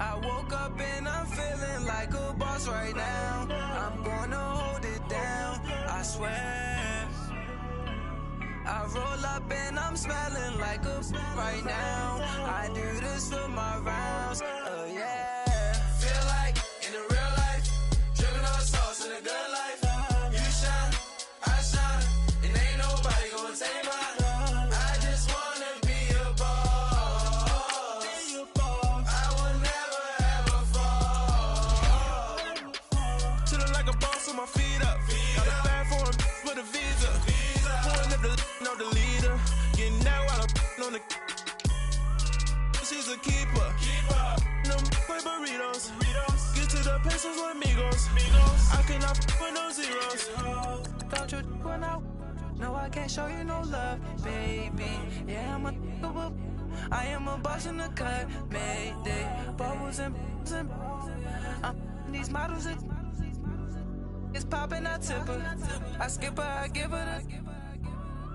I woke up and I'm feeling like a boss right now. I'm gonna hold it down, I swear. I roll up and I'm smelling like a right now. I do this for my rounds, yeah. Feel like in the real life, dripping on sauce in a good life. You shine, I shine, and ain't nobody gonna take mine. I just wanna be a boss. I will never ever fall. Chillin' like a boss with my feet up. Got a bag for him with a visa. Pulling up the leader. Getting out while I'm on the. She's a keeper. Them play burritos. Get to the pesos with amigos. I cannot with no zeros. Don't you run out? No, I can't show you no love, baby. Yeah, I am a boss in the cut. Mayday. Bubbles and these models are. It's popping, I tip her. I skip her, I give her the.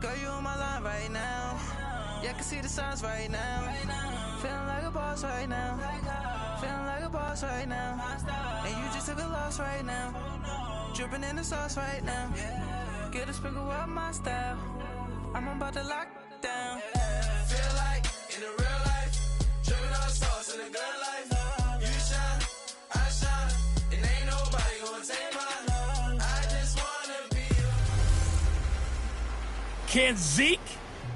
Girl, you on my line right now. Yeah, I can see the signs right now. Feeling like a boss right now. Feeling like a boss right now. And you just took a loss right now. Dripping in the sauce right now. Get a sprinkle up my style. I'm about to lock down. Feel like in the real life, dripping on sauce in a good life. You shine, I shine, and ain't nobody gonna take mine. I just wanna be. Can Zeke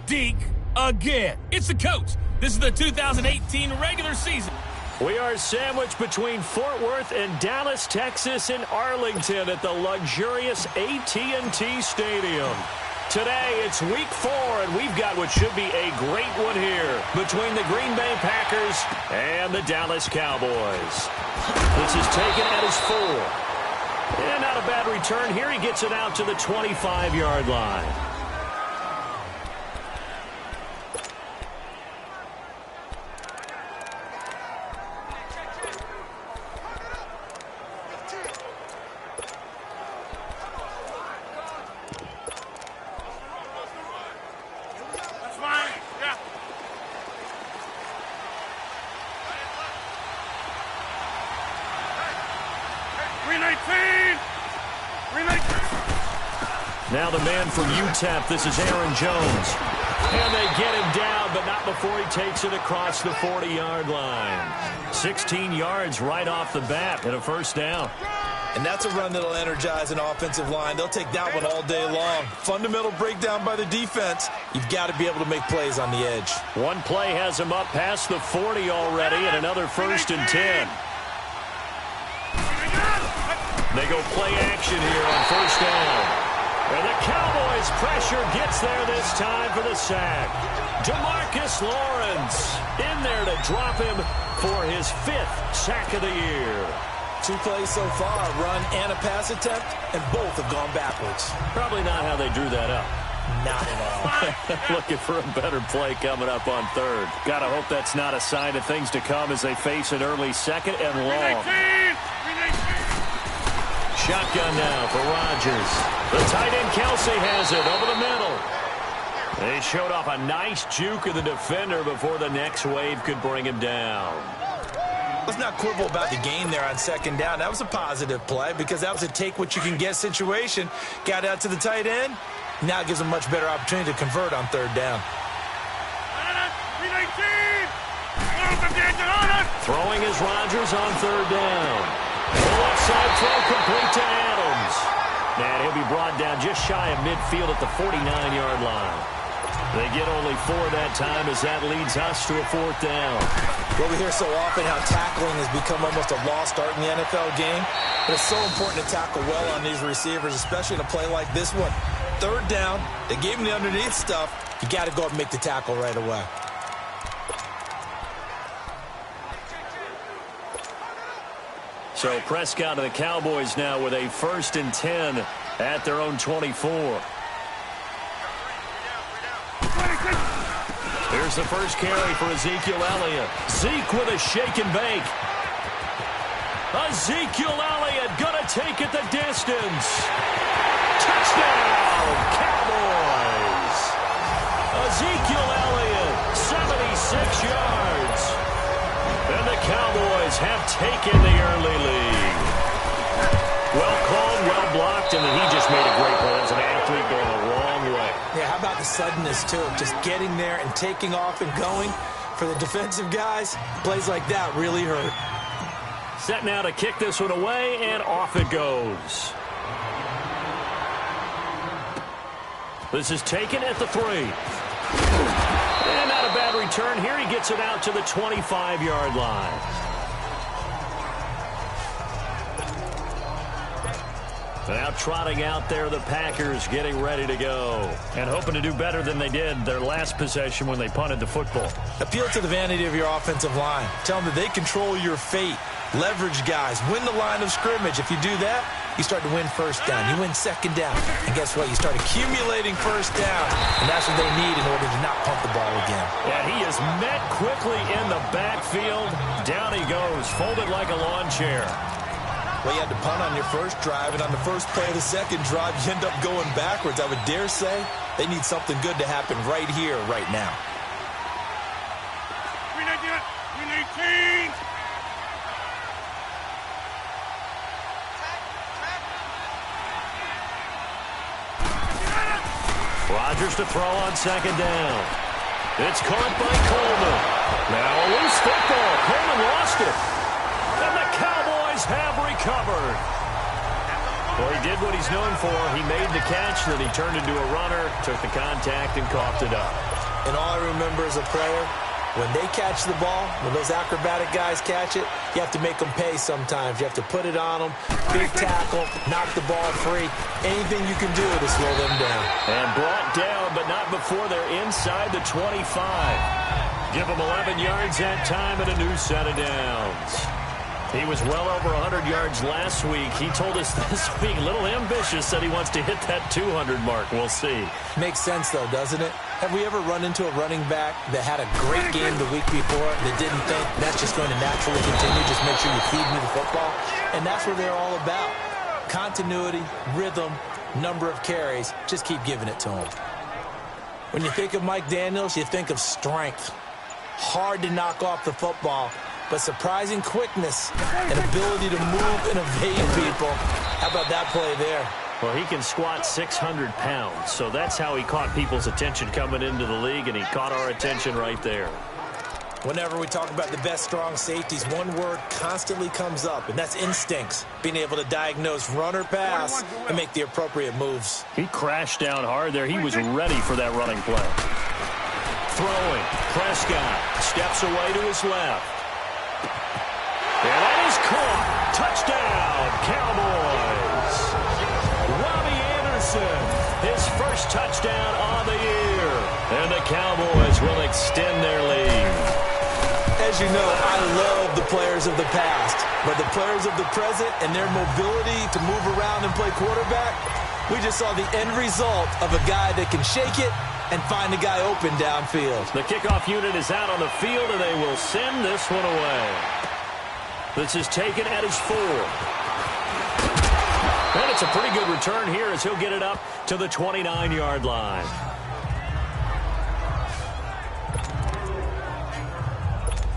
deke again? It's the coach. This is the 2018 regular season. We are sandwiched between Fort Worth and Dallas, Texas, and Arlington at the luxurious AT&T Stadium. Today, it's week 4, and we've got what should be a great one here between the Green Bay Packers and the Dallas Cowboys. This is taken at his 4. And not a bad return here. He gets it out to the 25-yard line. Now the man from UTEP, this is Aaron Jones. And they get him down, but not before he takes it across the 40-yard line. 16 yards right off the bat and a first down. And that's a run that'll energize an offensive line. They'll take that one all day long. Fundamental breakdown by the defense. You've got to be able to make plays on the edge. One play has him up past the 40 already, and another 1st and 10. They go play action here on 1st down. And the Cowboys' pressure gets there this time for the sack. DeMarcus Lawrence in there to drop him for his 5th sack of the year. 2 plays so far, a run and a pass attempt, and both have gone backwards. Probably not how they drew that up. Not at all. Looking for a better play coming up on 3rd. Gotta hope that's not a sign of things to come as they face an early 2nd and long. Shotgun now for Rodgers. The tight end Kelsey has it over the middle. They showed off a nice juke of the defender before the next wave could bring him down. Let's not quibble about the gain there on 2nd down. That was a positive play because that was a take-what-you-can-get situation. Got out to the tight end. Now it gives them a much better opportunity to convert on 3rd down. Throwing is Rodgers on 3rd down. The left side throw complete to Adams. And he'll be brought down just shy of midfield at the 49-yard line. They get only 4 that time as that leads us to a 4th down. Well, we hear so often how tackling has become almost a lost art in the NFL game. But it's so important to tackle well on these receivers, especially in a play like this one. 3rd down, they gave him the underneath stuff. You got to go up and make the tackle right away. So Prescott and the Cowboys now with a 1st and 10 at their own 24. Here's the first carry for Ezekiel Elliott. Zeke with a shake and bake. Ezekiel Elliott gonna take it the distance. Touchdown, Cowboys. Ezekiel Elliott, 76 yards. And the Cowboys have taken the early lead. Well called, well blocked, and then he just made a great play. That was an athlete going a long way. Yeah, how about the suddenness, too? Just getting there and taking off and going. For the defensive guys, plays like that really hurt. Set now to kick this one away, and off it goes. This is taken at the 3. And not a bad return here. He gets it out to the 25-yard line. Now trotting out there, the Packers getting ready to go. And hoping to do better than they did their last possession when they punted the football. Appeal to the vanity of your offensive line. Tell them that they control your fate. Leverage guys. Win the line of scrimmage. If you do that, you start to win first down. You win second down. And guess what? You start accumulating first down. And that's what they need in order to not pump the ball again. And he is met quickly in the backfield. Down he goes, folded like a lawn chair. Well, you had to punt on your first drive, and on the first play of the second drive, you end up going backwards. I would dare say they need something good to happen right here, right now. 319! Rodgers to throw on second down. It's caught by Coleman. Now a loose football. Coleman lost it. And the Cowboys have recovered. Well, he did what he's known for. He made the catch, then he turned into a runner, took the contact, and coughed it up. And all I remember as a player, when they catch the ball, when those acrobatic guys catch it, you have to make them pay sometimes. You have to put it on them, big tackle, knock the ball free. Anything you can do to slow them down. And brought down, but not before they're inside the 25. Give them 11 yards that time and a new set of downs. He was well over 100 yards last week. He told us this week, a little ambitious, said he wants to hit that 200 mark. We'll see. Makes sense, though, doesn't it? Have we ever run into a running back that had a great game the week before that didn't think that's just going to naturally continue? Just make sure you feed me the football. And that's what they're all about. Continuity, rhythm, number of carries. Just keep giving it to him. When you think of Mike Daniels, you think of strength. Hard to knock off the football, but surprising quickness and ability to move and evade people. How about that play there? Well, he can squat 600 pounds, so that's how he caught people's attention coming into the league, and he caught our attention right there. Whenever we talk about the best strong safeties, one word constantly comes up, and that's instincts. Being able to diagnose run or pass and make the appropriate moves. He crashed down hard there. He was ready for that running play. Throwing. Prescott steps away to his left. And that is caught. Touchdown, Cowboys. Robbie Anderson, his first touchdown on the year. And the Cowboys will extend their lead. As you know, I love the players of the past, but the players of the present and their mobility to move around and play quarterback, we just saw the end result of a guy that can shake it and find the guy open downfield. The kickoff unit is out on the field, and they will send this one away. This is taken at his 4. And it's a pretty good return here as he'll get it up to the 29-yard line.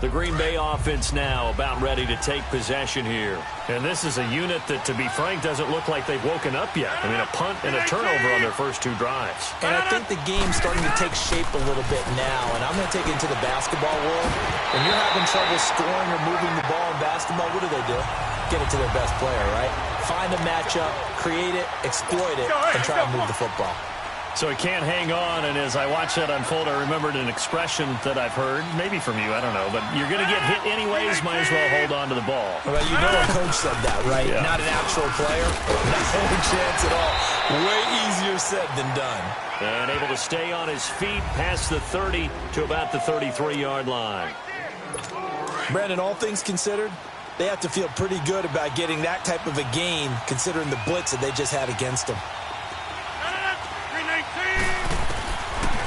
The Green Bay offense now about ready to take possession here. And this is a unit that, to be frank, doesn't look like they've woken up yet. I mean, a punt and a turnover on their first 2 drives. And I think the game's starting to take shape a little bit now. And I'm going to take it into the basketball world. When you're having trouble scoring or moving the ball in basketball, what do? Get it to their best player, right? Find a matchup, create it, exploit it, and try to move the football. So he can't hang on, and as I watch that unfold, I remembered an expression that I've heard, maybe from you, I don't know, but you're going to get hit anyways, might as well hold on to the ball. Well, you know a coach said that, right? Yeah. Not an actual player, not any chance at all. Way easier said than done. And able to stay on his feet past the 30 to about the 33-yard line. Brandon, all things considered, they have to feel pretty good about getting that type of a gain, considering the blitz that they just had against them.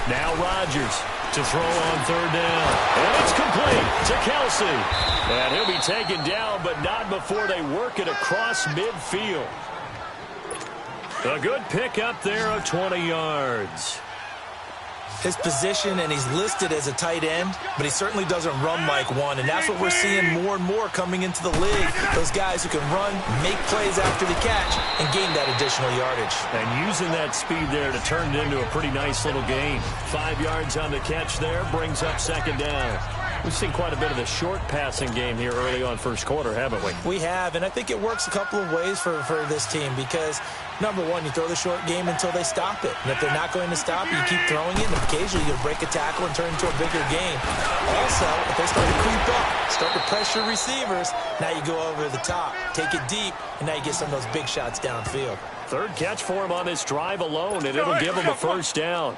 Now Rodgers to throw on 3rd down. And it's complete to Kelsey. And he'll be taken down, but not before they work it across midfield. A good pick up there of 20 yards. his position, and he's listed as a tight end, but he certainly doesn't run like one, and that's what we're seeing more and more coming into the league. Those guys who can run, make plays after the catch, and gain that additional yardage. And using that speed there to turn it into a pretty nice little gain. 5 yards on the catch there, brings up second down. We've seen quite a bit of the short passing game here early on first quarter, haven't we? We have, and I think it works a couple of ways for this team because, number one, you throw the short game until they stop it. And if they're not going to stop it, you keep throwing it, and occasionally you'll break a tackle and turn into a bigger game. Also, if they start to creep up, start to pressure receivers, now you go over the top, take it deep, and now you get some of those big shots downfield. Third catch for him on this drive alone, and it'll give him a first down.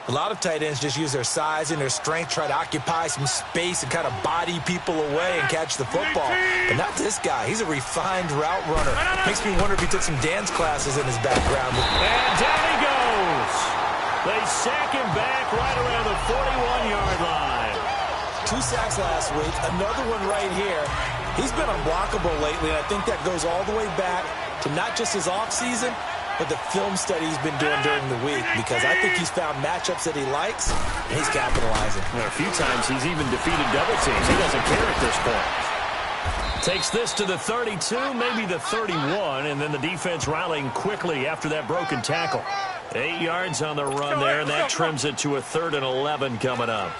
A lot of tight ends just use their size and their strength, try to occupy some space and kind of body people away and catch the football. But not this guy. He's a refined route runner. Makes me wonder if he took some dance classes in his background. And down he goes. They sack him back right around the 41-yard line. 2 sacks last week, another one right here. He's been unblockable lately, and I think that goes all the way back to not just his offseason, but the film study he's been doing during the week, because I think he's found matchups that he likes, and he's capitalizing. A few times he's even defeated double teams. He doesn't care at this point. Takes this to the 32, maybe the 31, and then the defense rallying quickly after that broken tackle. 8 yards on the run there, and that trims it to a 3rd and 11 coming up.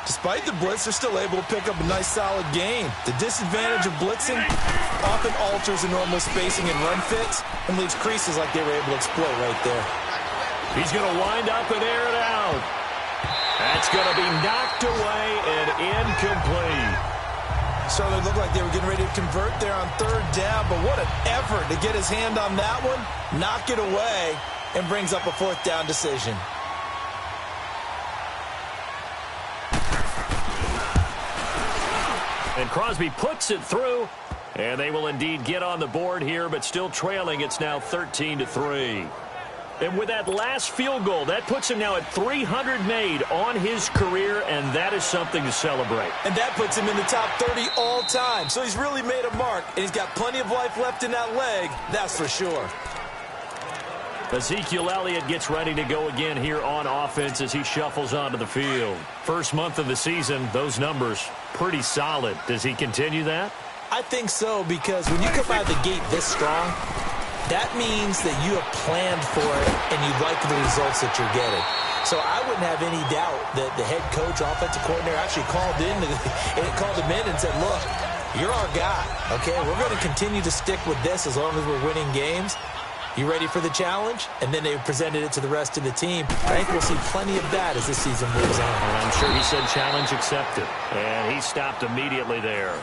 Despite the blitz, they're still able to pick up a nice, solid gain. The disadvantage of blitzing often alters the normal spacing and run fits and leaves creases like they were able to exploit right there. He's going to wind up and air it out. That's going to be knocked away and incomplete. Certainly looked like they were getting ready to convert there on 3rd down, but what an effort to get his hand on that one, knock it away, and brings up a 4th down decision. And Crosby puts it through, and they will indeed get on the board here, but still trailing. It's now 13-3. And with that last field goal, that puts him now at 300 made on his career, and that is something to celebrate. And that puts him in the top 30 all time. So he's really made a mark, and he's got plenty of life left in that leg, that's for sure. Ezekiel Elliott gets ready to go again here on offense as he shuffles onto the field. First month of the season, those numbers pretty solid. Does he continue that? I think so, because when you come out of the gate this strong, that means that you have planned for it and you like the results that you're getting. So I wouldn't have any doubt that the head coach, offensive coordinator, actually called him in and said, look, you're our guy, okay? We're going to continue to stick with this as long as we're winning games. You ready for the challenge? And then they presented it to the rest of the team. I think we'll see plenty of that as this season moves on. And I'm sure he said challenge accepted. And he stopped immediately there.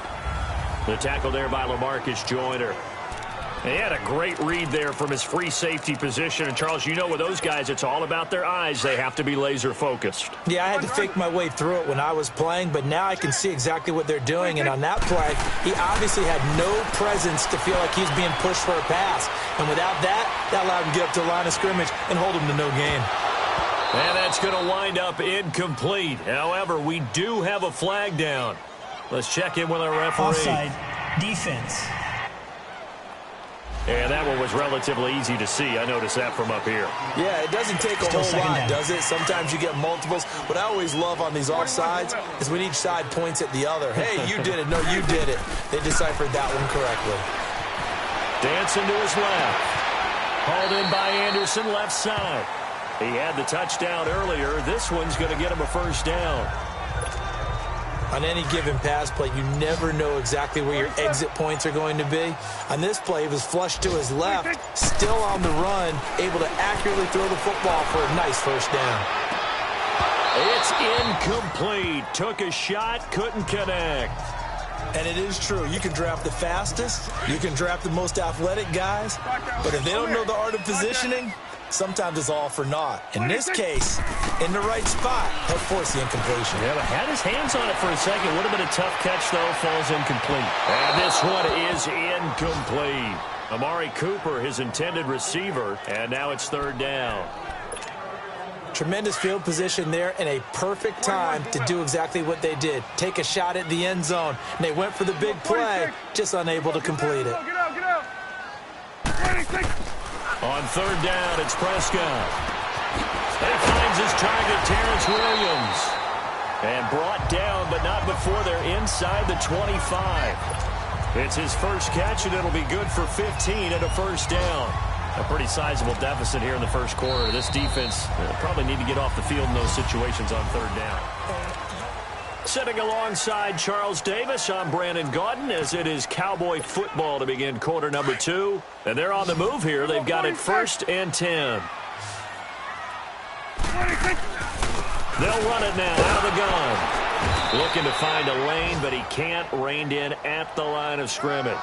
The tackle there by LaMarcus Joyner. He had a great read there from his free safety position. And, Charles, you know with those guys, it's all about their eyes. They have to be laser-focused. Yeah, I had to fake my way through it when I was playing, but now I can see exactly what they're doing. And on that play, he obviously had no presence to feel like he was being pushed for a pass. And without that, that allowed him to get up to the line of scrimmage and hold him to no gain. And that's going to wind up incomplete. However, we do have a flag down. Let's check in with our referee. Offside, defense. And that one was relatively easy to see. I noticed that from up here. Yeah, it doesn't take a whole lot, does it? Sometimes you get multiples. What I always love on these offsides is when each side points at the other. Hey, you did it. No, you did it. They deciphered that one correctly. Dancing to his left. Hauled in by Anderson, left side. He had the touchdown earlier. This one's going to get him a first down. On any given pass play, you never know exactly where your exit points are going to be. On this play, he was flushed to his left, still on the run, able to accurately throw the football for a nice first down. It's incomplete. Took a shot, couldn't connect. And it is true. You can draft the fastest. You can draft the most athletic guys. But if they don't know the art of positioning, sometimes it's all for naught. In this case, in the right spot, helped force the incompletion. Yeah, but had his hands on it for a second. Would have been a tough catch, though. Falls incomplete. And this one is incomplete. Amari Cooper, his intended receiver, and now it's 3rd down. Tremendous field position there and a perfect time to do exactly what they did. Take a shot at the end zone. And they went for the big play, just unable to complete it. On 3rd down, it's Prescott. And he finds finds his target, Terrence Williams. And brought down, but not before they're inside the 25. It's his first catch, and it'll be good for 15 and a first down. A pretty sizable deficit here in the first quarter. This defense probably need to get off the field in those situations on third down. Sitting alongside Charles Davis, I'm Brandon Gaudin, as it is Cowboy football to begin quarter number 2. And they're on the move here. They've got it 1st and 10. They'll run it now out of the gun. Looking to find a lane, but he can't. Reined in at the line of scrimmage.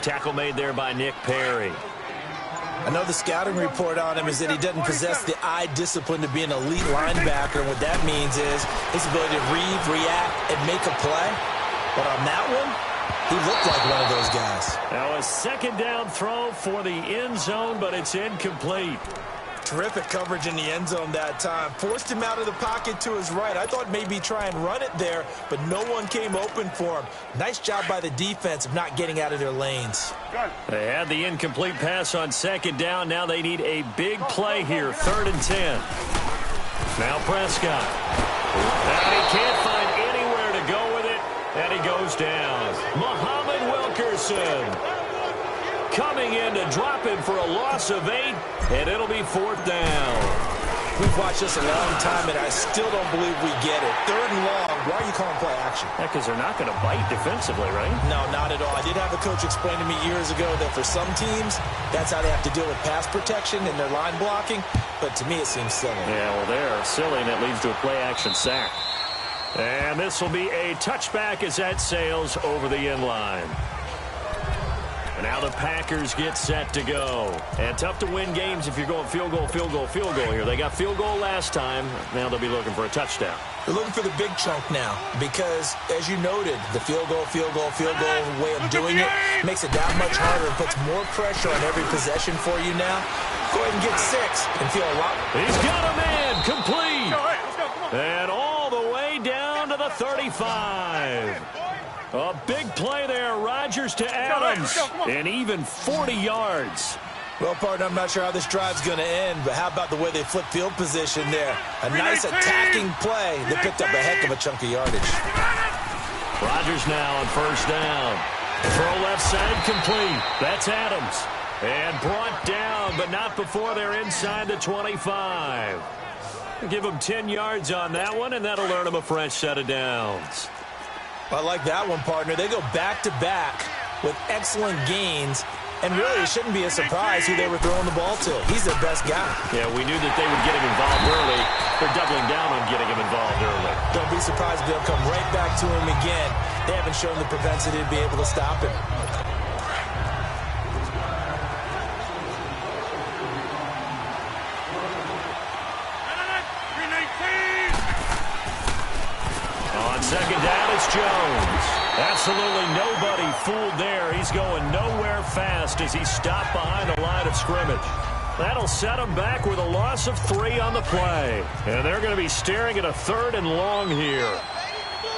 Tackle made there by Nick Perry. I know the scouting report on him is that he doesn't possess the eye discipline to be an elite linebacker. And what that means is his ability to read, react, and make a play. But on that one, he looked like one of those guys. Now a second down throw for the end zone, but it's incomplete. Terrific coverage in the end zone that time. Forced him out of the pocket to his right. I thought maybe try and run it there, but no one came open for him. Nice job by the defense of not getting out of their lanes. They had the incomplete pass on second down. Now they need a big play here. 3rd and 10. Now Prescott. And he can't find anywhere to go with it, and he goes down. Muhammad Wilkerson coming in to drop him for a loss of 8, and it'll be 4th down. We've watched this a long time, and I still don't believe we get it. 3rd and long. Why are you calling play action? Yeah, because they're not going to bite defensively, right? No, not at all. I did have a coach explain to me years ago that for some teams, that's how they have to deal with pass protection and their line blocking. But to me, it seems silly. Yeah, well, they're silly, and it leads to a play-action sack. And this will be a touchback as that sails over the end line. And now the Packers get set to go. And tough to win games if you're going field goal, field goal, field goal here. They got field goal last time. Now they'll be looking for a touchdown. They're looking for the big chunk now because, as you noted, the field goal way of doing it makes it that much harder and puts more pressure on every possession for you now. Go ahead and get 6 and feel a lot. He's got a man complete. And all the way down to the 35. A big play there, Rodgers to Adams, and even 40 yards. Well, partner, I'm not sure how this drive's going to end, but how about the way they flip field position there? A nice attacking play that picked up a heck of a chunk of yardage. Rodgers now on 1st down. Throw left side complete. That's Adams. And brought down, but not before they're inside the 25. Give them 10 yards on that one, and that'll earn them a fresh set of downs. I like that one, partner. They go back-to-back with excellent gains, and really it shouldn't be a surprise who they were throwing the ball to. He's their best guy. Yeah, we knew that they would get him involved early. They're doubling down on getting him involved early. Don't be surprised if they'll come right back to him again. They haven't shown the propensity to be able to stop him. Second down, it's Jones. Absolutely nobody fooled there. He's going nowhere fast as he stopped behind the line of scrimmage. That'll set him back with a loss of 3 on the play. And they're going to be staring at a 3rd and long here.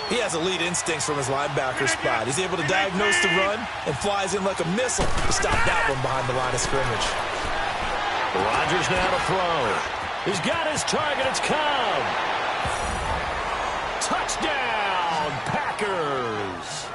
He has elite instincts from his linebacker spot. He's able to diagnose the run and flies in like a missile to stop that one behind the line of scrimmage. Rodgers now to throw. He's got his target. It's Cobb. Touchdown, Packers.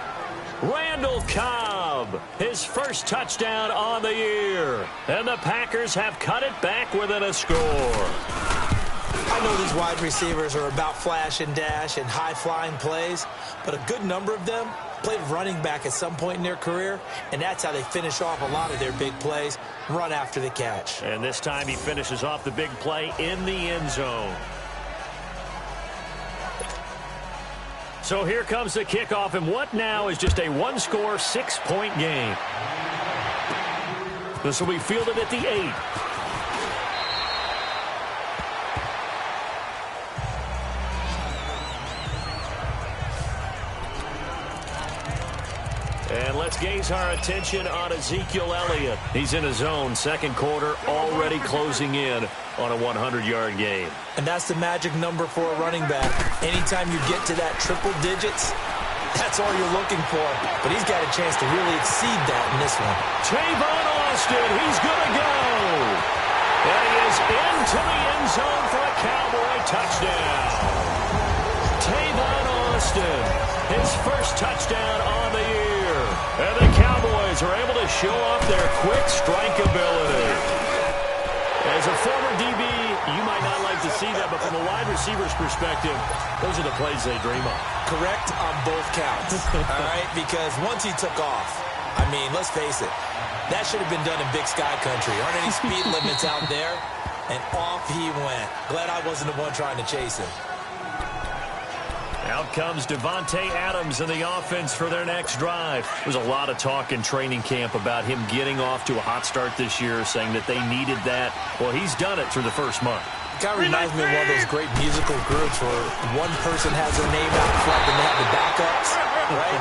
Randall Cobb, his first touchdown on the year. And the Packers have cut it back within a score. I know these wide receivers are about flash and dash and high-flying plays, but a good number of them played running back at some point in their career, and that's how they finish off a lot of their big plays, run after the catch. And this time he finishes off the big play in the end zone. So here comes the kickoff, and what now is just a one-score, 6-point game. This will be fielded at the 8. And let's gaze our attention on Ezekiel Elliott. He's in his zone, second quarter, already closing in on a 100-yard game. And that's the magic number for a running back. Anytime you get to that triple digits, that's all you're looking for. But he's got a chance to really exceed that in this one. Tavon Austin, he's going to go. And he is into the end zone for a Cowboy touchdown. Tavon Austin, his first touchdown on the year. And the Cowboys are able to show off their quick strike ability. As a former DB, you might not like to see that, but from a wide receiver's perspective, those are the plays they dream of. Correct on both counts, all right? Because once he took off, I mean, let's face it, that should have been done in Big Sky Country. Aren't any speed limits out there? And off he went. Glad I wasn't the one trying to chase him. Out comes Devontae Adams in the offense for their next drive. There's a lot of talk in training camp about him getting off to a hot start this year, saying that they needed that. Well, he's done it through the first month. It kind of reminds me of one of those great musical groups where one person has their name out front and they have the backups, right?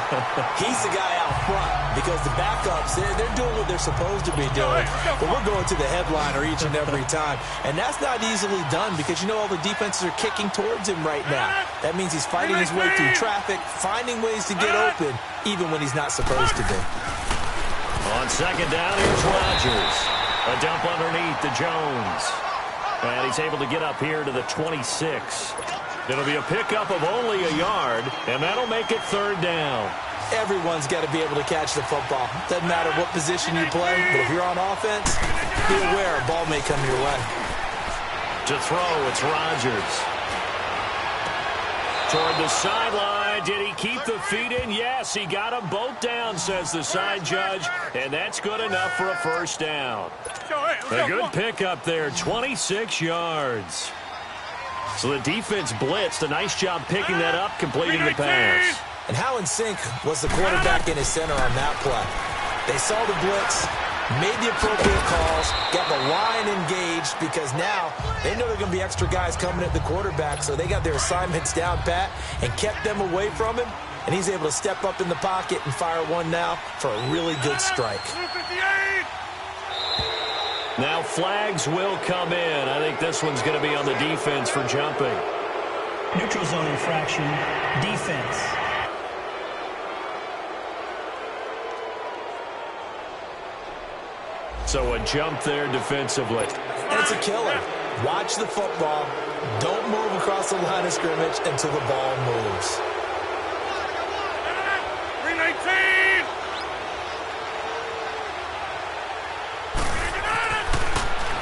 He's the guy out front because the backups, they're doing what they're supposed to be doing, but we're going to the headliner each and every time. And that's not easily done because, you know, all the defenses are kicking towards him right now. That means he's fighting his way through traffic, finding ways to get open, even when he's not supposed to be. On second down, here's Rodgers. A dump underneath to Jones. And he's able to get up here to the 26. It'll be a pickup of only a yard, and that'll make it third down. Everyone's got to be able to catch the football. Doesn't matter what position you play, but if you're on offense, be aware a ball may come your way. To throw, it's Rodgers. Toward the sideline. Did he keep the feet in? Yes, he got them both down, says the side judge, and that's good enough for a first down. A good pickup there, 26 yards. So the defense blitzed. A nice job picking that up, completing the pass. And how in sync was the quarterback in his center on that play? They saw the blitz, made the appropriate calls, got the line engaged because now they know there are going to be extra guys coming at the quarterback, so they got their assignments down pat and kept them away from him, and he's able to step up in the pocket and fire one now for a really good strike. Now flags will come in. I think this one's going to be on the defense for jumping. Neutral zone infraction, defense. So a jump there defensively. And it's a killer. Watch the football. Don't move across the line of scrimmage until the ball moves. 319!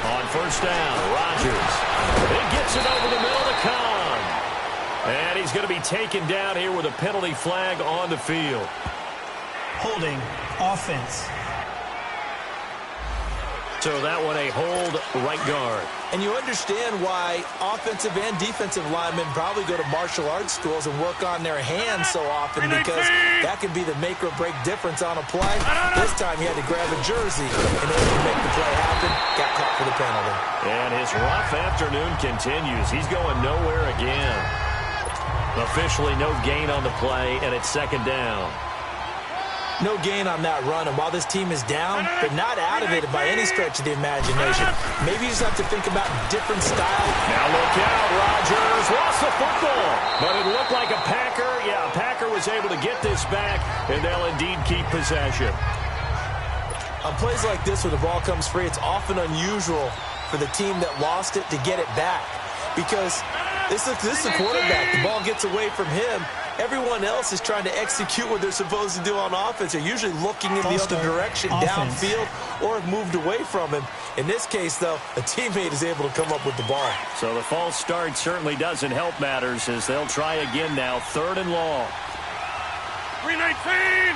On first down, Rodgers. He gets it over the middle to Khan. And he's going to be taken down here with a penalty flag on the field. Holding, offense. So that one a hold right guard. And you understand why offensive and defensive linemen probably go to martial arts schools and work on their hands so often, because that can be the make or break difference on a play. This time he had to grab a jersey in order to make the play happen. Got caught for the penalty. And his rough afternoon continues. He's going nowhere again. Officially no gain on the play, and it's second down. No gain on that run, and while this team is down, they're not out of it by any stretch of the imagination. Maybe you just have to think about different style. Now look out, Rodgers lost the football, but it looked like a Packer. Yeah, a Packer was able to get this back, and they'll indeed keep possession. On plays like this where the ball comes free, it's often unusual for the team that lost it to get it back, because this is the quarterback. The ball gets away from him. Everyone else is trying to execute what they're supposed to do on offense. They're usually looking in the other direction, downfield, or have moved away from him. In this case, though, a teammate is able to come up with the ball. So the false start certainly doesn't help matters, as they'll try again now, third and long. 319!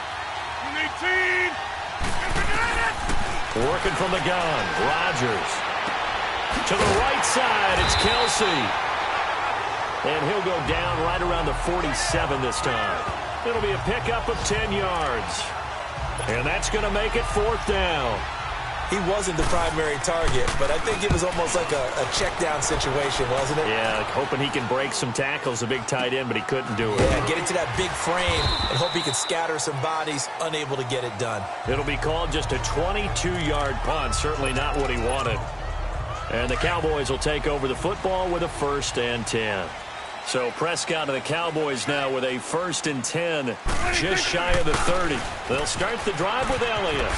319! Working from the gun, Rodgers. To the right side, it's Kelsey. And he'll go down right around the 47 this time. It'll be a pickup of 10 yards. And that's going to make it fourth down. He wasn't the primary target, but I think it was almost like a check down situation, wasn't it? Yeah, hoping he can break some tackles, a big tight end, but he couldn't do it. Yeah, get into that big frame and hope he can scatter some bodies, unable to get it done. It'll be called just a 22-yard punt, certainly not what he wanted. And the Cowboys will take over the football with a 1st and 10. So Prescott and the Cowboys now with a 1st and 10, just shy of the 30. They'll start the drive with Elliott.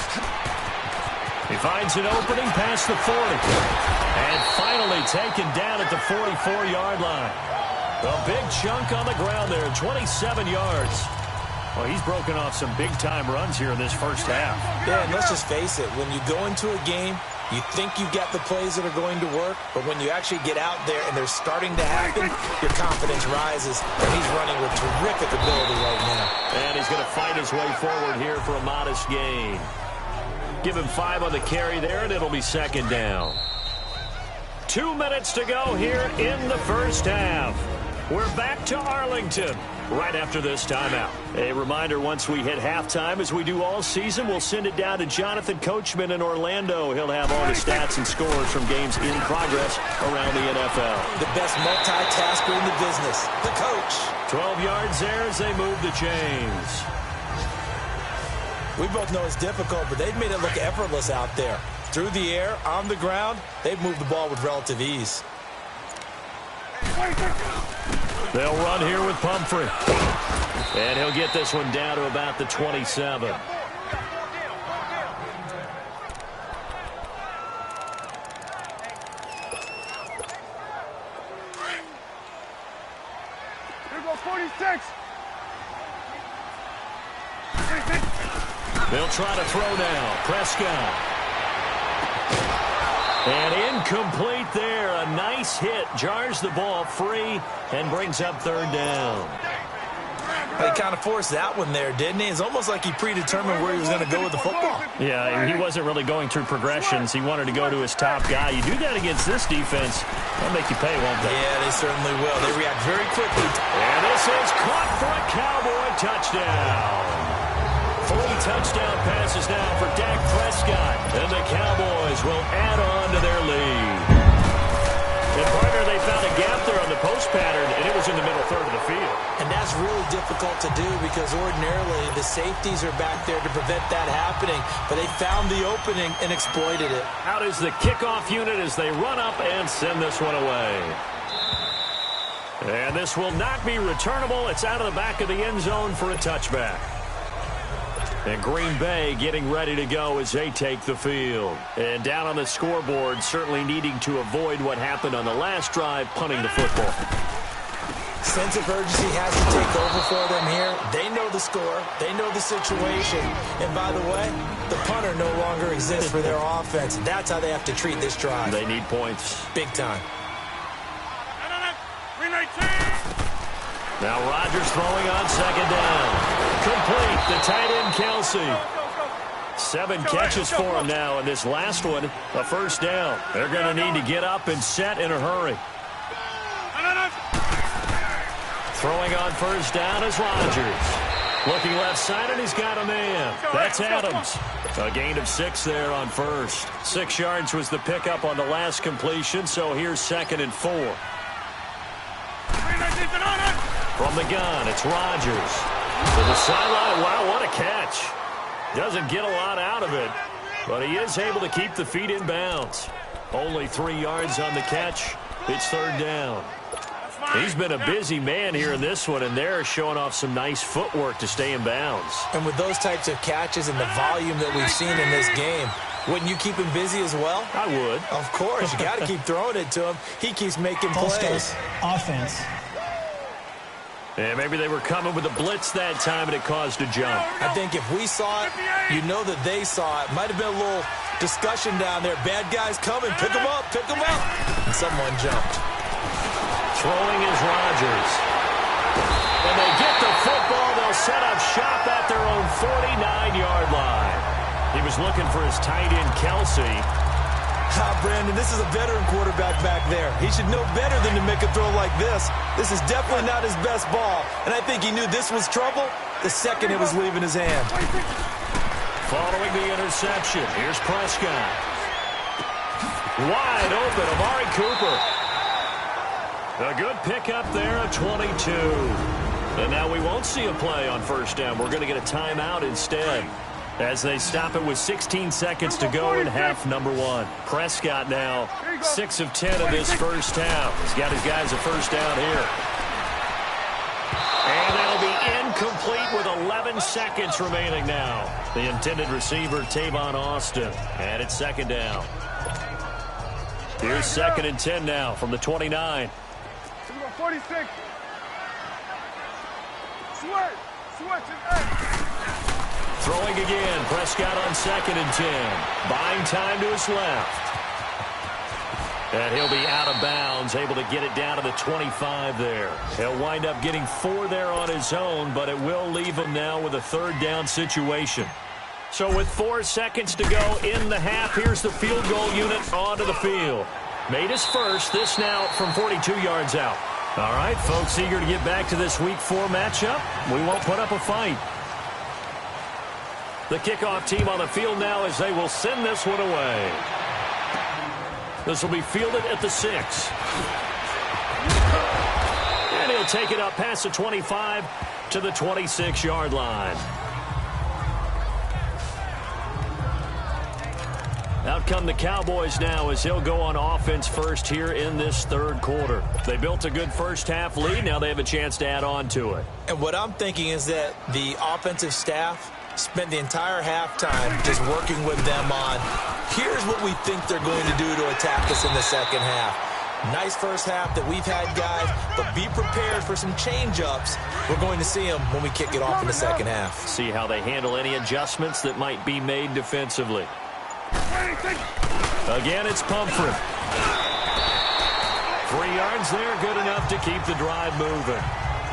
He finds an opening past the 40. And finally taken down at the 44-yard line. A big chunk on the ground there, 27 yards. Well, he's broken off some big-time runs here in this first half. Yeah, and let's just face it. When you go into a game, you think you've got the plays that are going to work, but when you actually get out there and they're starting to happen, your confidence rises, and he's running with terrific ability right now. And he's going to fight his way forward here for a modest gain. Give him 5 on the carry there, and it'll be second down. 2 minutes to go here in the first half. We're back to Arlington right after this timeout. A reminder, once we hit halftime, as we do all season, we'll send it down to Jonathan Coachman in Orlando. He'll have all the stats and scores from games in progress around the NFL. The best multitasker in the business, the coach. 12 yards there as they move the chains. We both know it's difficult, but they've made it look effortless out there. Through the air, on the ground, they've moved the ball with relative ease. They'll run here with Pumphrey. And he'll get this one down to about the 27. Here goes 46. They'll try to throw now. Prescott. And incomplete there. A nice hit. Jars the ball free and brings up third down. He kind of forced that one there, didn't he? It's almost like he predetermined where he was going to go with the football. Yeah, he wasn't really going through progressions. He wanted to go to his top guy. You do that against this defense, they'll make you pay, won't they? Yeah, they certainly will. They react very quickly. And this is caught for a Cowboy touchdown. 3 touchdown passes now for Dak Prescott. And the Cowboys will add on to their lead. And partner, they found a gap there on the post pattern, and it was in the middle third of the field. And that's really difficult to do because ordinarily the safeties are back there to prevent that happening. But they found the opening and exploited it. Out is the kickoff unit as they run up and send this one away. And this will not be returnable. It's out of the back of the end zone for a touchback. And Green Bay getting ready to go as they take the field. And down on the scoreboard, certainly needing to avoid what happened on the last drive, punting the football. Sense of urgency has to take over for them here. They know the score. They know the situation. And by the way, the punter no longer exists for their offense. That's how they have to treat this drive. They need points. Big time. Now Rodgers throwing on second down. Complete, the tight end Kelsey. 7 catches for him now, and this last one, a first down. They're going to need to get up and set in a hurry. Throwing on first down is Rodgers. Looking left side, and he's got a man. That's Adams. A gain of 6 there on first. 6 yards was the pickup on the last completion, so here's 2nd and 4. From the gun, it's Rodgers. To the sideline. Wow, what a catch. Doesn't get a lot out of it, but he is able to keep the feet in bounds. Only 3 yards on the catch. It's third down. He's been a busy man here in this one, and they're showing off some nice footwork to stay in bounds. And with those types of catches and the volume that we've seen in this game, wouldn't you keep him busy as well? I would. Of course. You got to keep throwing it to him. He keeps making plays. Offense. And maybe they were coming with a blitz that time, and it caused a jump. I think if we saw it, you know that they saw it. Might have been a little discussion down there. Bad guys coming. Pick them up. Pick them up. And someone jumped. Throwing is Rodgers. When they get the football, they'll set up shop at their own 49-yard line. He was looking for his tight end, Kelsey. Brandon, this is a veteran quarterback back there. He should know better than to make a throw like this. This is definitely not his best ball. And I think he knew this was trouble the second it was leaving his hand. Following the interception, here's Prescott. Wide open, Amari Cooper. A good pickup there at 22. And now we won't see a play on first down. We're going to get a timeout instead, as they stop it with 16 seconds to go in half number 1. Prescott now 6 of 10 of this first half. He's got his guys a first down here. And that'll be incomplete with 11 seconds remaining now. The intended receiver, Tavon Austin. And it's second down. Here's 2nd and 10 now from the 29. 46. Throwing again. Prescott on 2nd and 10. Buying time to his left. And he'll be out of bounds, able to get it down to the 25 there. He'll wind up getting 4 there on his own, but it will leave him now with a 3rd down situation. So with 4 seconds to go in the half, here's the field goal unit onto the field. Made his first, this now from 42 yards out. All right, folks, eager to get back to this Week 4 matchup. We won't put up a fight. The kickoff team on the field now as they will send this one away. This will be fielded at the 6. And he'll take it up past the 25 to the 26-yard line. Out come the Cowboys now as he'll go on offense first here in this 3rd quarter. They built a good first-half lead. Now they have a chance to add on to it. And what I'm thinking is that the offensive staff spent the entire halftime just working with them on, here's what we think they're going to do to attack us in the second half. Nice first half that we've had, guys, but be prepared for some change-ups. We're going to see them when we kick it off in the second half. See how they handle any adjustments that might be made defensively. Again, it's Pumphrey. 3 yards there, good enough to keep the drive moving.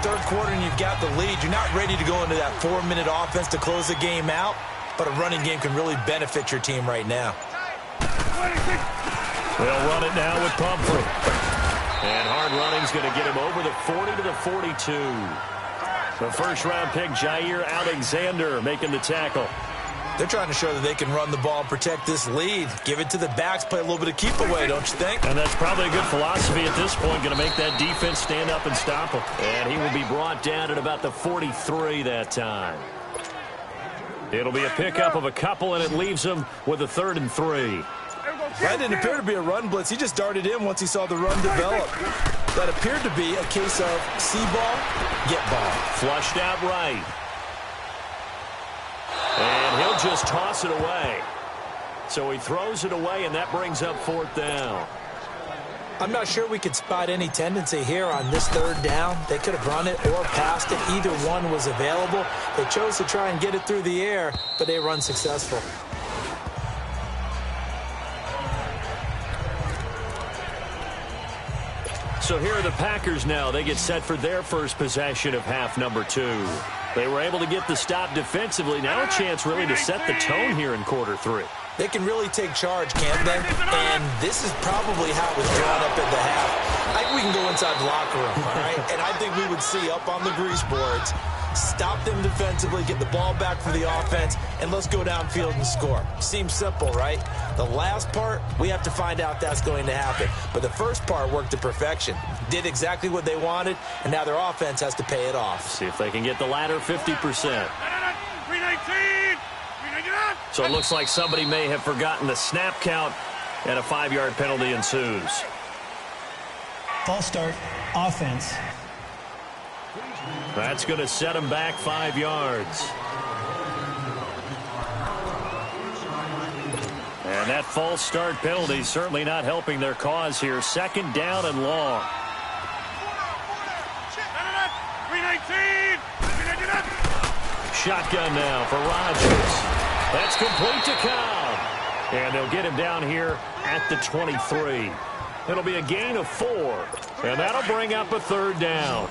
3rd quarter and you've got the lead. You're not ready to go into that 4-minute offense to close the game out, but a running game can really benefit your team right now. They'll run it now with Pumphrey. And hard running's going to get him over the 40 to the 42. The 1st-round pick, Jair Alexander, making the tackle. They're trying to show that they can run the ball and protect this lead. Give it to the backs, play a little bit of keep away, don't you think? And that's probably a good philosophy at this point, going to make that defense stand up and stop him. And he will be brought down at about the 43 that time. It'll be a pickup of a couple, and it leaves him with a 3rd and 3. That didn't appear to be a run blitz. He just darted in once he saw the run develop. That appeared to be a case of see ball, get ball. Flushed out right. And he'll just toss it away. So he throws it away, and that brings up 4th down. I'm not sure we could spot any tendency here on this 3rd down. They could have run it or passed it. Either one was available. They chose to try and get it through the air, but they were unsuccessful. So here are the Packers now. They get set for their first possession of half number 2. They were able to get the stop defensively. Now a chance really to set the tone here in quarter 3. They can really take charge, can't they? And this is probably how it was drawn up at the half. I think we can go inside the locker room, all right? And I think we would see up on the grease boards, stop them defensively, get the ball back for the offense, and let's go downfield and score. Seems simple, right? The last part, we have to find out that's going to happen. But the first part worked to perfection. Did exactly what they wanted, and now their offense has to pay it off. See if they can get the latter 50%. So it looks like somebody may have forgotten the snap count, and a 5-yard penalty ensues. False start, offense. That's going to set them back 5 yards. And that false start penalty certainly not helping their cause here. 2nd down and long. Shotgun now for Rodgers. That's complete to Cobb. And they'll get him down here at the 23. It'll be a gain of 4. And that'll bring up a 3rd down.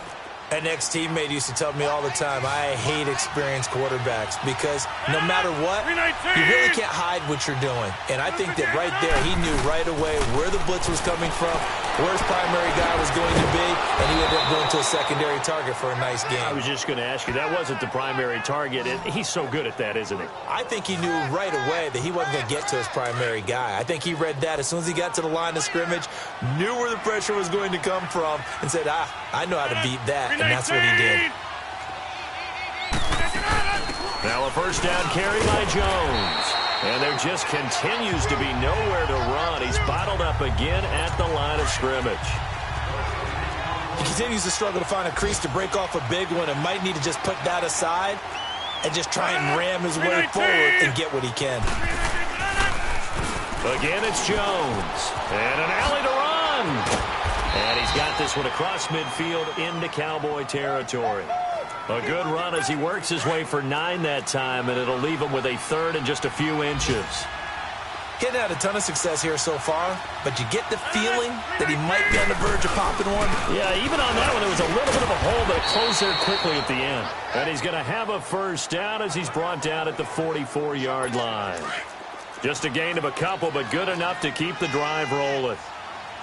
An ex-teammate used to tell me all the time, I hate experienced quarterbacks because no matter what, you really can't hide what you're doing. And I think that right there, he knew right away where the blitz was coming from, where his primary guy was going to be, and he ended up going to a secondary target for a nice game. I was just going to ask you, that wasn't the primary target. He's so good at that, isn't he? I think he knew right away that he wasn't going to get to his primary guy. I think he read that as soon as he got to the line of scrimmage, knew where the pressure was going to come from, and said, I know how to beat that. And that's what he did. Now a 1st down carry by Jones. And there just continues to be nowhere to run. He's bottled up again at the line of scrimmage. He continues to struggle to find a crease to break off a big one and might need to just put that aside and just try and ram his way forward and get what he can. Again, it's Jones. And an alley to run. And he's got this one across midfield into Cowboy territory. A good run as he works his way for 9 that time, and it'll leave him with a third and just a few inches. Getting had a ton of success here so far, but you get the feeling that he might be on the verge of popping one. Yeah, even on that one, there was a little bit of a hole, but it closed there quickly at the end. And he's going to have a first down as he's brought down at the 44-yard line. Just a gain of a couple, but good enough to keep the drive rolling.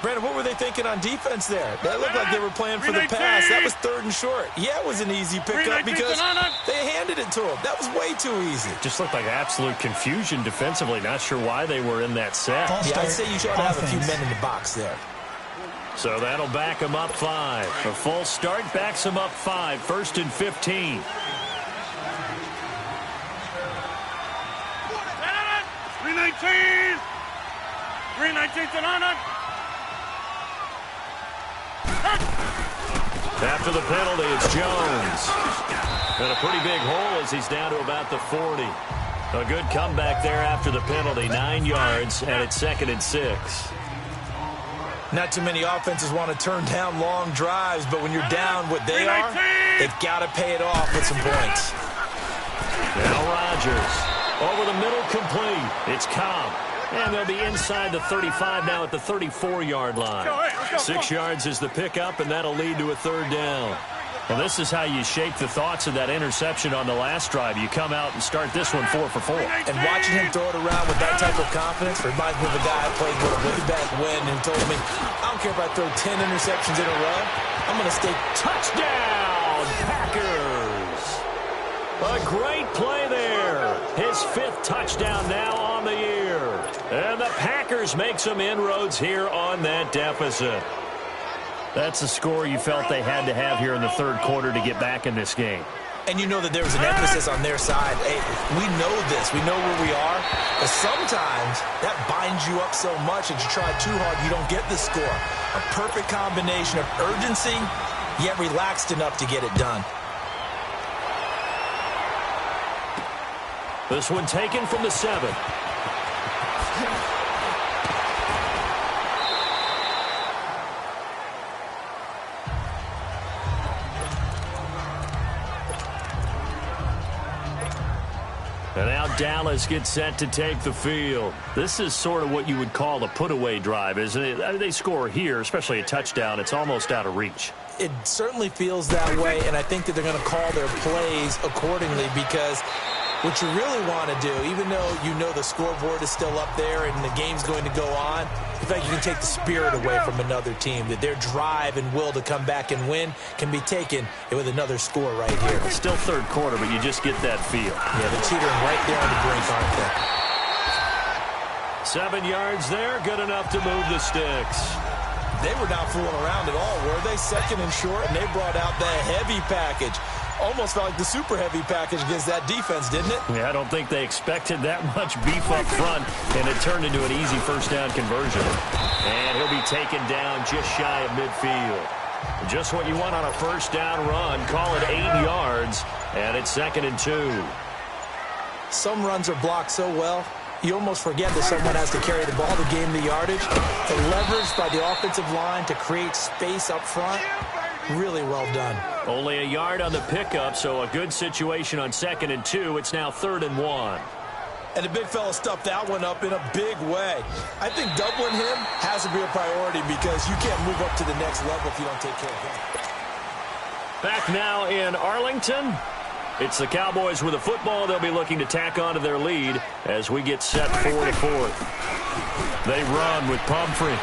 Brandon, what were they thinking on defense there? That looked like they were playing for the pass. That was 3rd and short. Yeah, it was an easy pickup because they handed it to him. That was way too easy. Just looked like absolute confusion defensively. Not sure why they were in that set. Yeah, I'd say you should have a few men in the box there. So that'll back him up 5. A full start backs him up 5. 1st and 15. 319! 319 to Nana! After the penalty, it's Jones. And a pretty big hole as he's down to about the 40. A good comeback there after the penalty. 9 yards, and it's 2nd and 6. Not too many offenses want to turn down long drives, but when you're down what they are, they've got to pay it off with some points. Now Rodgers. Over the middle, complete. It's Cobb. And they'll be inside the 35 now at the 34-yard line. 6 yards is the pickup, and that'll lead to a 3rd down. Well, this is how you shape the thoughts of that interception on the last drive. You come out and start this one 4 for 4. And watching him throw it around with that type of confidence reminds me of a guy I played with way back when and told me, I don't care if I throw 10 interceptions in a row, I'm going to stay. Touchdown, Packers! A great play there. His 5th touchdown now on the year. And the Packers make some inroads here on that deficit. That's the score you felt they had to have here in the 3rd quarter to get back in this game. And you know that there was an emphasis on their side. Hey, we know this. We know where we are. But sometimes that binds you up so much that you try too hard, you don't get the score. A perfect combination of urgency, yet relaxed enough to get it done. This one taken from the 7. And now Dallas gets set to take the field. This is sort of what you would call a put-away drive, isn't it? I mean, they score here, especially a touchdown. It's almost out of reach. It certainly feels that way, and I think that they're going to call their plays accordingly because what you really want to do, even though you know the scoreboard is still up there and the game's going to go on, in fact, you can take the spirit away from another team, that their drive and will to come back and win can be taken with another score right here. It's still 3rd quarter, but you just get that feel. Yeah, they're teetering right there on the brink, aren't they? 7 yards there, good enough to move the sticks. They were not fooling around at all, were they? 2nd and short, and they brought out the heavy package. Almost felt like the super heavy package against that defense, didn't it? Yeah, I don't think they expected that much beef up front, and it turned into an easy 1st down conversion. And he'll be taken down just shy of midfield. Just what you want on a 1st down run. Call it 8 yards, and it's 2nd and 2. Some runs are blocked so well, you almost forget that someone has to carry the ball to gain the yardage. The leverage by the offensive line to create space up front, really well done. Only a yard on the pickup, so a good situation on 2nd and 2. It's now 3rd and 1. And the big fella stuffed that one up in a big way. I think doubling him has to be a priority because you can't move up to the next level if you don't take care of him. Back now in Arlington. It's the Cowboys with a football. They'll be looking to tack on to their lead as we get set for the 4th. They run with Pumphrey.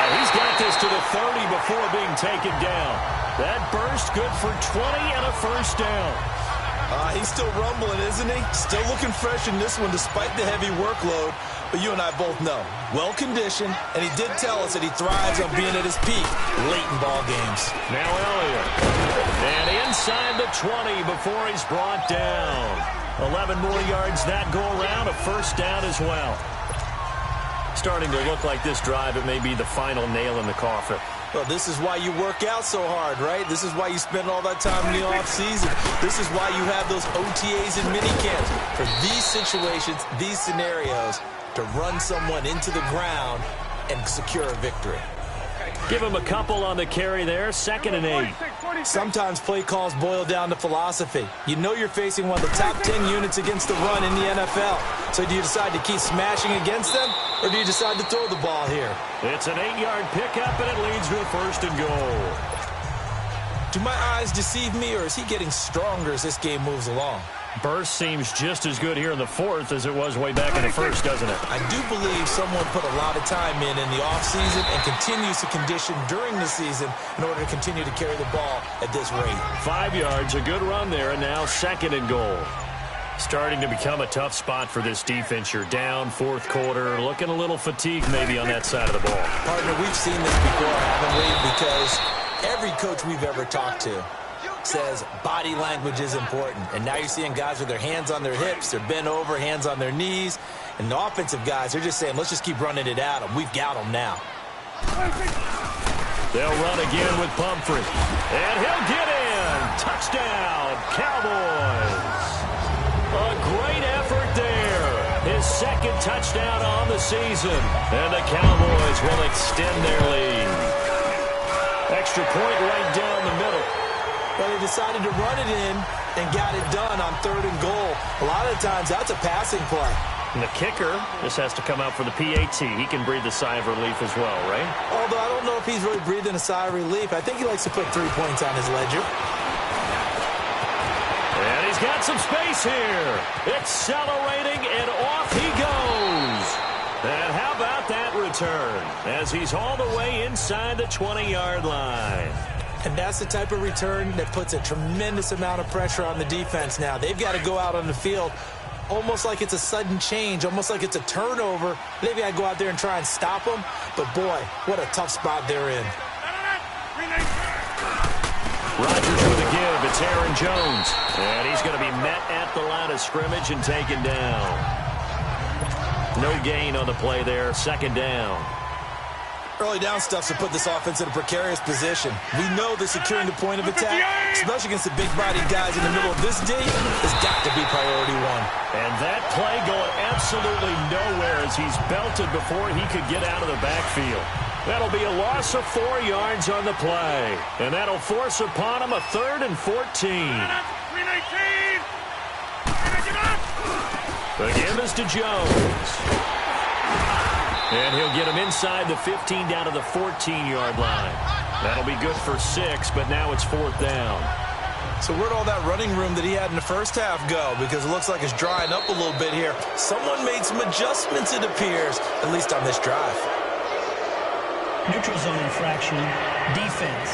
He's got this to the 30 before being taken down. That burst good for 20 and a 1st down. He's still rumbling, isn't he? Still looking fresh in this one despite the heavy workload. But you and I both know, well-conditioned, and he did tell us that he thrives on being at his peak late in ball games. Now Elliott. And inside the 20 before he's brought down. 11 more yards that go around, a 1st down as well. Starting to look like this drive, it may be the final nail in the coffin. Well, this is why you work out so hard, right? This is why you spend all that time in the offseason. This is why you have those OTAs and minicamps. For these situations, these scenarios, to run someone into the ground and secure a victory. Give him a couple on the carry there, 2nd and 8. Sometimes play calls boil down to philosophy. You know you're facing one of the top 10 units against the run in the NFL. So do you decide to keep smashing against them, or do you decide to throw the ball here? It's an 8-yard pickup, and it leads to a 1st and goal. Do my eyes deceive me, or is he getting stronger as this game moves along? Burst seems just as good here in the 4th as it was way back in the 1st, doesn't it? I do believe someone put a lot of time in the offseason and continues to condition during the season in order to continue to carry the ball at this rate. 5 yards, a good run there, and now 2nd and goal. Starting to become a tough spot for this defense. You're down 4th quarter, looking a little fatigued maybe on that side of the ball. Partner, we've seen this before, haven't we? Because every coach we've ever talked to says body language is important. And now you're seeing guys with their hands on their hips, they're bent over, hands on their knees. And the offensive guys, they're just saying, let's just keep running it at them. We've got them now. They'll run again with Pumphrey. And he'll get in. Touchdown, Cowboys. A great effort there. His 2nd touchdown on the season. And the Cowboys will extend their lead. Extra point right down the middle. Well, they decided to run it in and got it done on 3rd and goal. A lot of times, that's a passing play. And the kicker just has to come out for the PAT. He can breathe a sigh of relief as well, right? Although I don't know if he's really breathing a sigh of relief. I think he likes to put 3 points on his ledger. And he's got some space here. Accelerating, and off he goes. And how about that return? As he's all the way inside the 20-yard line. And that's the type of return that puts a tremendous amount of pressure on the defense now. They've got to go out on the field almost like it's a sudden change, almost like it's a turnover. They've got to go out there and try and stop them. But, boy, what a tough spot they're in. Rodgers with a give. It's Aaron Jones. And he's going to be met at the line of scrimmage and taken down. No gain on the play there. 2nd down. Early down stuffs have put this offense in a precarious position. We know that securing the point of attack, especially against the big-bodied guys in the middle of this D, has got to be priority 1. And that play going absolutely nowhere as he's belted before he could get out of the backfield. That'll be a loss of 4 yards on the play. And that'll force upon him a 3rd and 14. The give is to Jones. And he'll get him inside the 15 down to the 14-yard line. That'll be good for 6, but now it's 4th down. So where'd all that running room that he had in the first half go? Because it looks like it's drying up a little bit here. Someone made some adjustments, it appears, at least on this drive. Neutral zone infraction, defense.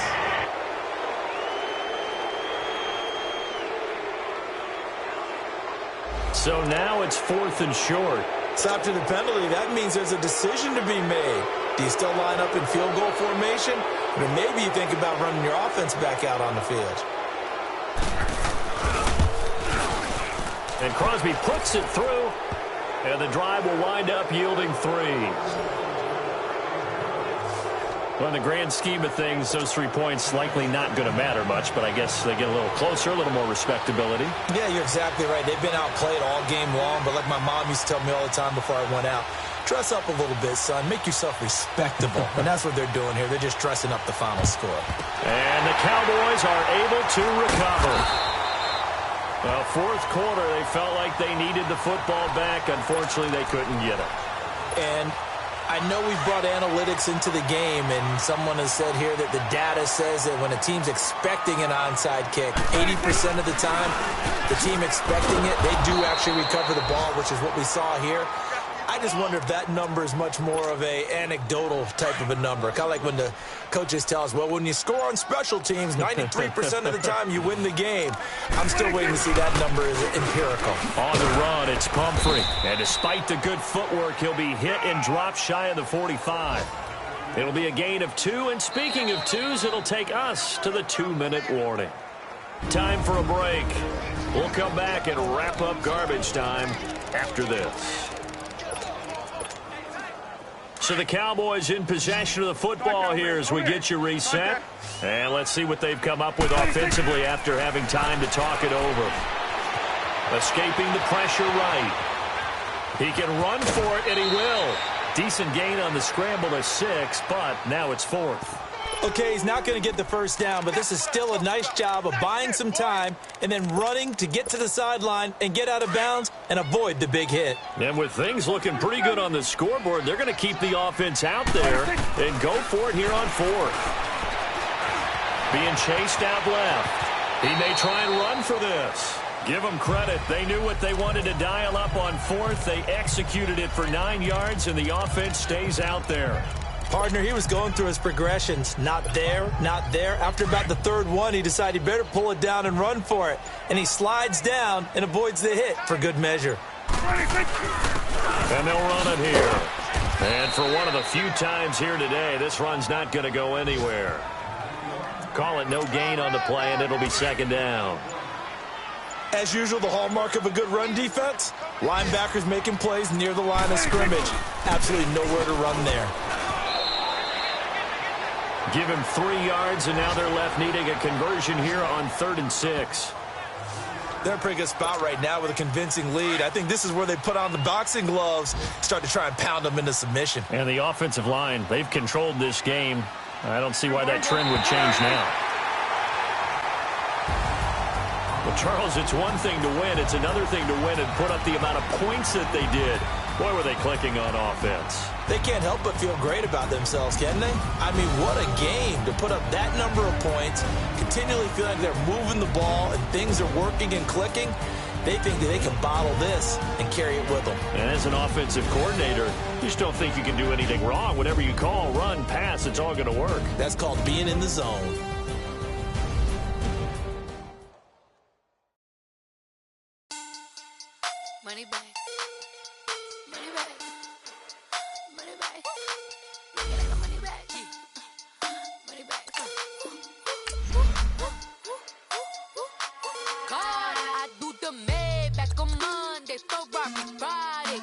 So now it's 4th and short. It's after the penalty. That means there's a decision to be made. Do you still line up in field goal formation? Or maybe you think about running your offense back out on the field. And Crosby puts it through. And the drive will wind up yielding 3. Well, in the grand scheme of things, those 3 points likely not going to matter much, but I guess they get a little closer, a little more respectability. Yeah, you're exactly right. They've been outplayed all game long, but like my mom used to tell me all the time before I went out, dress up a little bit, son. Make yourself respectable. And that's what they're doing here. They're just dressing up the final score. And the Cowboys are able to recover. Well, 4th quarter, they felt like they needed the football back. Unfortunately, they couldn't get it. And I know we've brought analytics into the game, and someone has said here that the data says that when a team's expecting an onside kick, 80% of the time, the team expecting it, they do actually recover the ball, which is what we saw here. I just wonder if that number is much more of a anecdotal type of a number. Kind of like when the coaches tell us, well, when you score on special teams, 93% of the time you win the game. I'm still waiting to see that number is empirical. On the run, it's Pumphrey. And despite the good footwork, he'll be hit and dropped shy of the 45. It'll be a gain of 2. And speaking of 2s, it'll take us to the 2-minute warning. Time for a break. We'll come back and wrap up garbage time after this. So the Cowboys in possession of the football here as we get you reset. And let's see what they've come up with offensively after having time to talk it over. Escaping the pressure right. He can run for it, and he will. Decent gain on the scramble to 6, but now it's 4th. Okay, he's not going to get the first down, but this is still a nice job of buying some time and then running to get to the sideline and get out of bounds and avoid the big hit. And with things looking pretty good on the scoreboard, they're going to keep the offense out there and go for it here on 4th. Being chased out left. He may try and run for this. Give them credit. They knew what they wanted to dial up on 4th. They executed it for 9 yards, and the offense stays out there. Partner, he was going through his progressions. Not there, not there. After about the 3rd one, he decided he better pull it down and run for it. And he slides down and avoids the hit for good measure. And they'll run it here. And for one of the few times here today, this run's not going to go anywhere. Call it no gain on the play, and it'll be 2nd down. As usual, the hallmark of a good run defense, linebackers making plays near the line of scrimmage. Absolutely nowhere to run there. Give him 3 yards, and now they're left needing a conversion here on 3rd and 6. They're in a pretty good spot right now with a convincing lead. I think this is where they put on the boxing gloves, start to try and pound them into submission. And the offensive line, they've controlled this game. I don't see why that trend would change now. Well, Charles, it's one thing to win. It's another thing to win and put up the amount of points that they did. Boy, were they clicking on offense. They can't help but feel great about themselves, can they? I mean, what a game to put up that number of points, continually feeling like they're moving the ball and things are working and clicking. They think that they can bottle this and carry it with them. And as an offensive coordinator, you just don't think you can do anything wrong. Whatever you call, run, pass, it's all going to work. That's called being in the zone. Money back. Money back. Money back. Money back. Money back. Money back. God, I do the Maybach on Monday, Ferrari Friday.